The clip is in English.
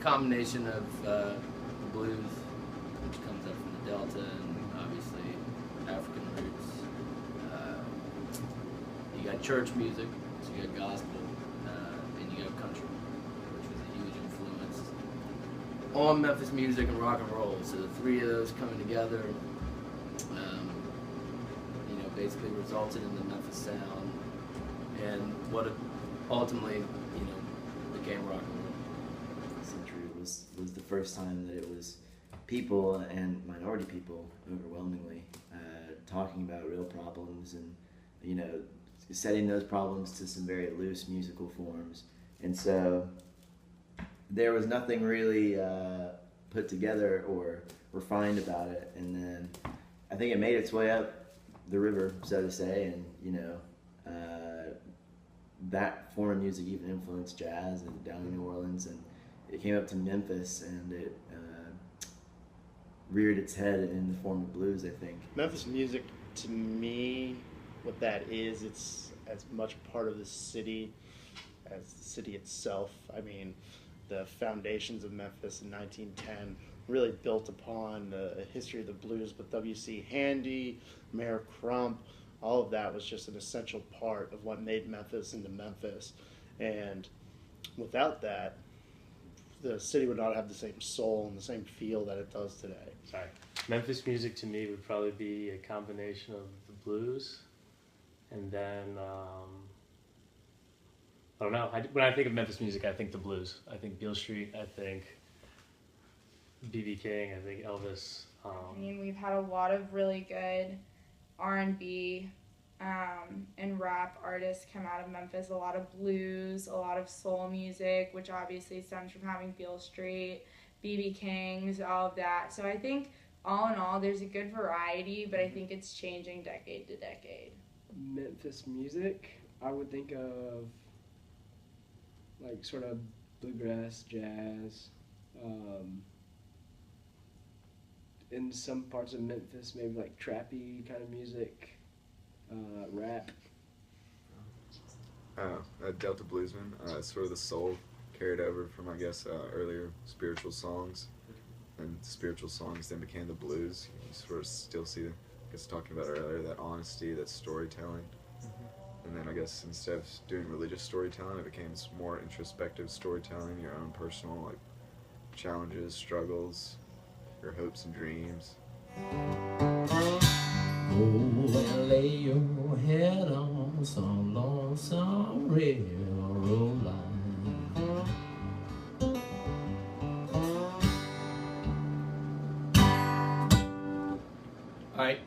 combination of the blues, which comes up from the Delta, and obviously African roots. You got church music, so you got gospel, and you got country, which was a huge influence on Memphis music and rock and roll. So the three of those coming together, basically resulted in the Memphis sound and what ultimately, became rock and roll. Century was the first time that it was people, and minority people overwhelmingly, talking about real problems and, setting those problems to some very loose musical forms. And so there was nothing really put together or refined about it. And then I think it made its way up the river, so to say, and that form of music even influenced jazz and down in New Orleans, and it came up to Memphis, and it reared its head in the form of blues, I think. Memphis music, to me, what that is, it's as much part of the city as the city itself. I mean, the foundations of Memphis in 1910 really built upon a history of the blues with W.C. Handy, Mayor Crump. All of that was just an essential part of what made Memphis into Memphis. And without that, the city would not have the same soul and the same feel that it does today. Sorry. Memphis music to me would probably be a combination of the blues, and then, I don't know. When I think of Memphis music, I think the blues. I think Beale Street, I think B.B. King, I think Elvis. I mean, we've had a lot of really good R&B and rap artists come out of Memphis. A lot of blues, a lot of soul music, which obviously stems from having Beale Street, B.B. King's, all of that. So I think all in all, there's a good variety, but I think it's changing decade to decade. Memphis music, I would think of like sort of bluegrass, jazz. In some parts of Memphis, maybe like trappy kind of music, rap. Delta bluesman, sort of the soul carried over from, I guess, earlier spiritual songs, and spiritual songs then became the blues. You sort of still see, I guess, talking about earlier, that honesty, that storytelling. And then I guess instead of doing religious storytelling, it became more introspective storytelling, your own personal like challenges, struggles, your hopes and dreams. Go and lay your head on some lonesome railroad line. All right.